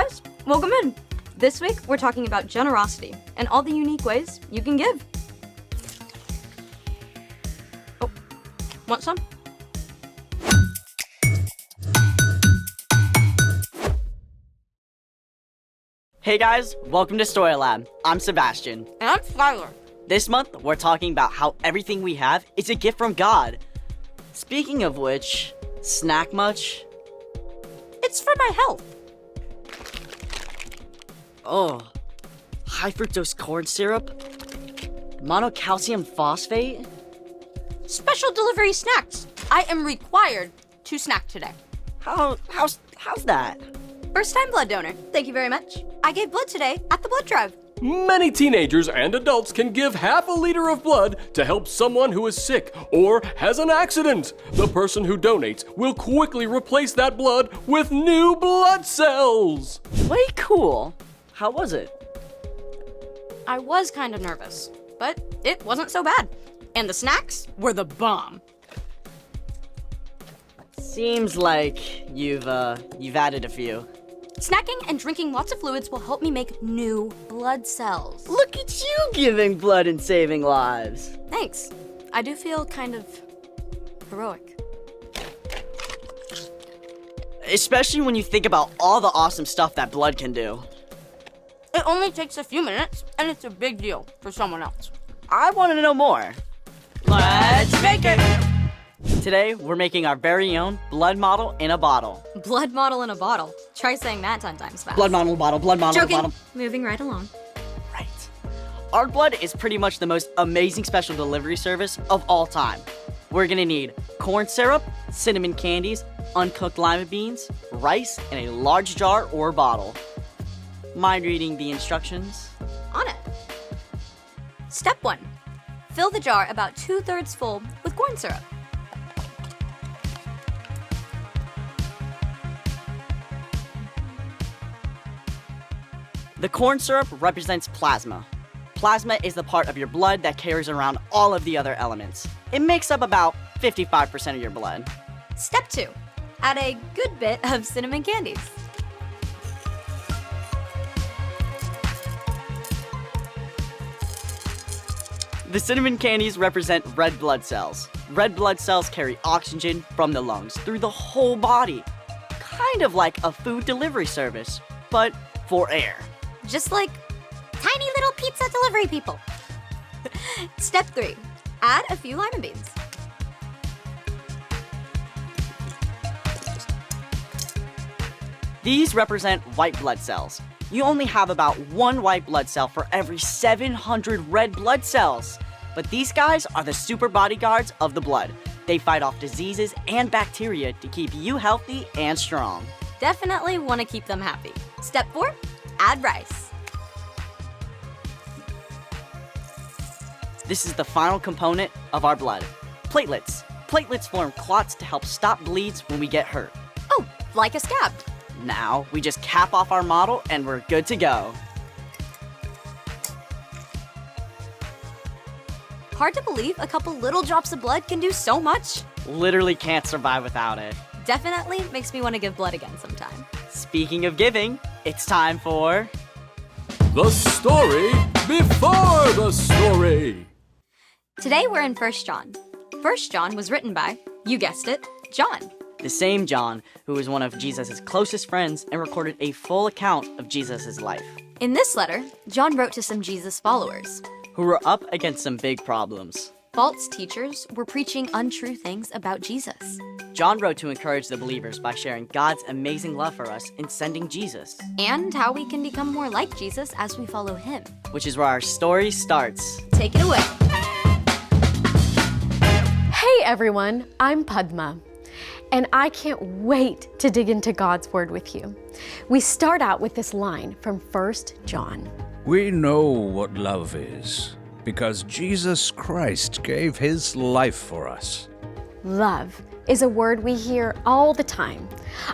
guys, welcome in. This week, we're talking about generosity and all the unique ways you can give. Oh, want some? Hey guys, welcome to Story Lab. I'm Sebastian. And I'm Skylar. This month, we're talking about how everything we have is a gift from God. Speaking of which, snack much? It's for my health. Oh, high fructose corn syrup? Monocalcium phosphate? Special delivery snacks. I am required to snack today. How's that? First-time blood donor. Thank you very much. I gave blood today at the blood drive. Many teenagers and adults can give half a liter of blood to help someone who is sick or has an accident. The person who donates will quickly replace that blood with new blood cells. Way cool. How was it? I was kind of nervous, but it wasn't so bad. And the snacks were the bomb. Seems like you've added a few. Snacking and drinking lots of fluids will help me make new blood cells. Look at you giving blood and saving lives. Thanks. I do feel kind of heroic. Especially when you think about all the awesome stuff that blood can do. It only takes a few minutes, and it's a big deal for someone else. I want to know more. Let's make it! Today, we're making our very own blood model in a bottle. Blood model in a bottle. Try saying that 10 times fast. Blood model bottle, blood model Joking. bottle. Moving right along. Right. Our blood is pretty much the most amazing special delivery service of all time. We're gonna need corn syrup, cinnamon candies, uncooked lima beans, rice, and a large jar or bottle. Mind reading the instructions? On it. Step 1. Fill the jar about 2/3 full with corn syrup. The corn syrup represents plasma. Plasma is the part of your blood that carries around all of the other elements. It makes up about 55% of your blood. Step 2. Add a good bit of cinnamon candies. The cinnamon candies represent red blood cells. Red blood cells carry oxygen from the lungs through the whole body. Kind of like a food delivery service, but for air. Just like tiny little pizza delivery people. Step 3. Add a few lima beans. These represent white blood cells. You only have about 1 white blood cell for every 700 red blood cells. But these guys are the super bodyguards of the blood. They fight off diseases and bacteria to keep you healthy and strong. Definitely want to keep them happy. Step 4. Add rice. This is the final component of our blood. Platelets. Platelets form clots to help stop bleeds when we get hurt. Oh, like a scab. Now, we just cap off our model and we're good to go. Hard to believe a couple little drops of blood can do so much. Literally can't survive without it. Definitely makes me want to give blood again sometime. Speaking of giving, it's time for... The story before the story. Today we're in 1 John. 1 John was written by, you guessed it, John. The same John who was one of Jesus' closest friends and recorded a full account of Jesus' life. In this letter, John wrote to some Jesus followers. Who were up against some big problems. False teachers were preaching untrue things about Jesus. John wrote to encourage the believers by sharing God's amazing love for us in sending Jesus. And how we can become more like Jesus as we follow him. Which is where our story starts. Take it away. Hey everyone, I'm Padma. And I can't wait to dig into God's Word with you. We start out with this line from 1 John. We know what love is because Jesus Christ gave his life for us. Love is a word we hear all the time.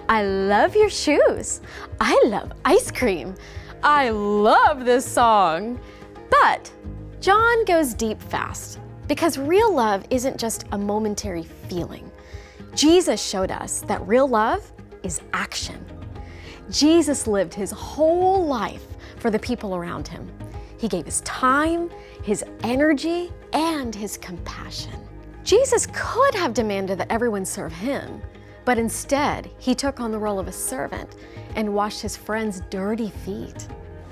I love your shoes. I love ice cream. I love this song. But John goes deep fast because real love isn't just a momentary feeling. Jesus showed us that real love is action. Jesus lived his whole life for the people around him. He gave his time, his energy, and his compassion. Jesus could have demanded that everyone serve him, but instead, he took on the role of a servant and washed his friends' dirty feet.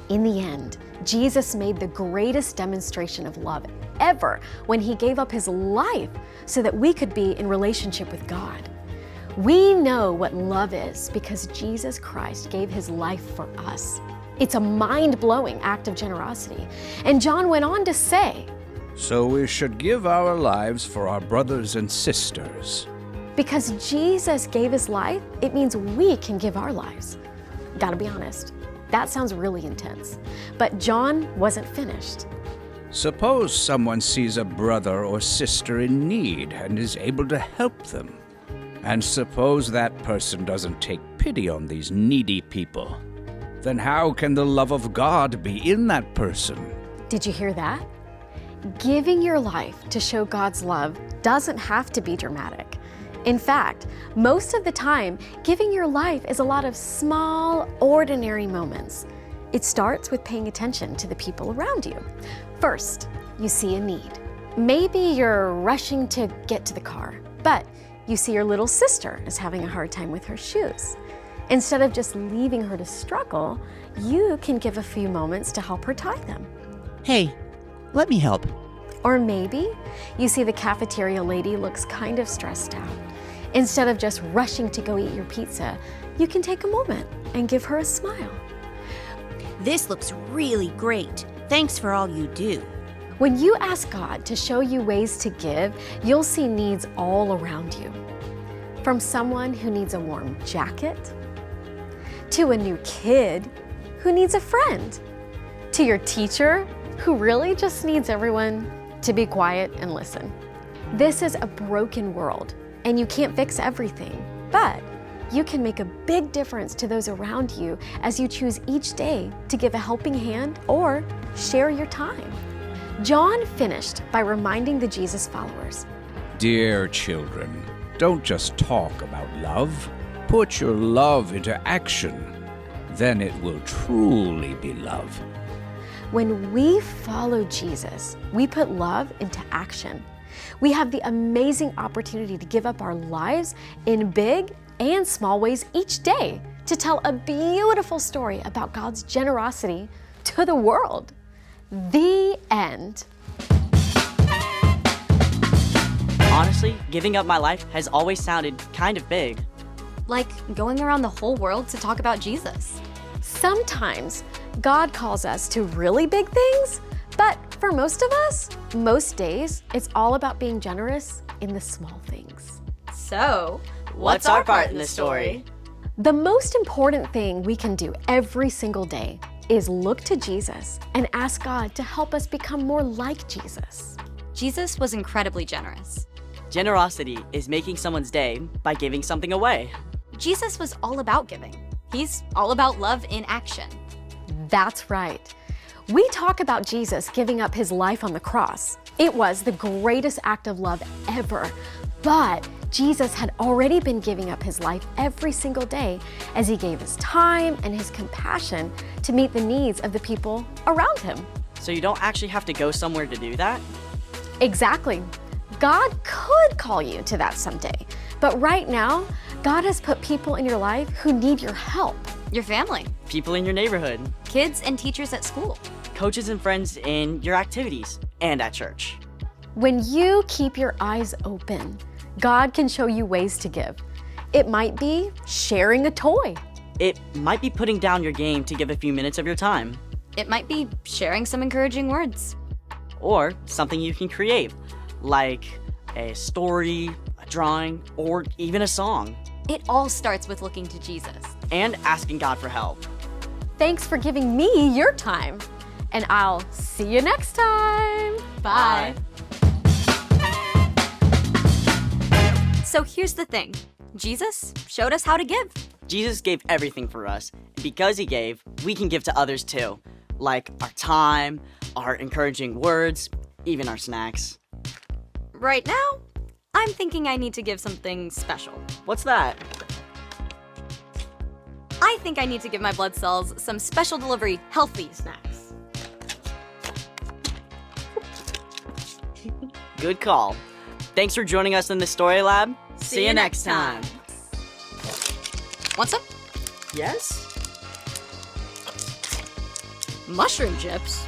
In the end, Jesus made the greatest demonstration of love ever when he gave up his life so that we could be in relationship with God. We know what love is because Jesus Christ gave his life for us. It's a mind-blowing act of generosity. And John went on to say, So we should give our lives for our brothers and sisters. because Jesus gave his life, it means we can give our lives. Gotta be honest, that sounds really intense. But John wasn't finished. Suppose someone sees a brother or sister in need and is able to help them. And suppose that person doesn't take pity on these needy people. Then how can the love of God be in that person? Did you hear that? Giving your life to show God's love doesn't have to be dramatic. In fact, most of the time, giving your life is a lot of small, ordinary moments. It starts with paying attention to the people around you. First, you see a need. Maybe you're rushing to get to the car, but you see your little sister is having a hard time with her shoes. Instead of just leaving her to struggle, you can give a few moments to help her tie them. Hey, let me help. Or maybe you see the cafeteria lady looks kind of stressed out. Instead of just rushing to go eat your pizza, you can take a moment and give her a smile. This looks really great. Thanks for all you do. When you ask God to show you ways to give, you'll see needs all around you. From someone who needs a warm jacket, to a new kid who needs a friend, to your teacher who really just needs everyone to be quiet and listen. This is a broken world, and you can't fix everything, but you can make a big difference to those around you as you choose each day to give a helping hand or share your time. John finished by reminding the Jesus followers, Dear children, don't just talk about love. Put your love into action. Then it will truly be love. when we follow Jesus, we put love into action. We have the amazing opportunity to give up our lives in big and small ways each day to tell a beautiful story about God's generosity to the world. The end. Honestly, giving up my life has always sounded kind of big. Like going around the whole world to talk about Jesus. Sometimes God calls us to really big things, but for most of us, most days, it's all about being generous in the small things. So, What's our part in the story? The most important thing we can do every single day is look to Jesus and ask God to help us become more like Jesus. Jesus was incredibly generous. Generosity is making someone's day by giving something away. Jesus was all about giving. He's all about love in action. That's right. We talk about Jesus giving up his life on the cross. It was the greatest act of love ever. But Jesus had already been giving up his life every single day as he gave his time and his compassion to meet the needs of the people around him. So you don't actually have to go somewhere to do that? Exactly. God could call you to that someday. But right now, God has put people in your life who need your help. Your family, People in your neighborhood, kids and teachers at school. coaches and friends in your activities, and at church. When you keep your eyes open, God can show you ways to give. It might be sharing a toy. It might be putting down your game to give a few minutes of your time, It might be sharing some encouraging words. or something you can create, like a story, a drawing, or even a song, It all starts with looking to Jesus. and asking God for help. Thanks for giving me your time. And I'll see you next time. Bye. So here's the thing. Jesus showed us how to give. Jesus gave everything for us, and because he gave, we can give to others too, like our time, our encouraging words, even our snacks. Right now, I'm thinking I need to give something special. What's that? I think I need to give my blood cells some special delivery healthy snacks. Good call. Thanks for joining us in the Story Lab. See you next time. Want some? Yes? Mushroom chips?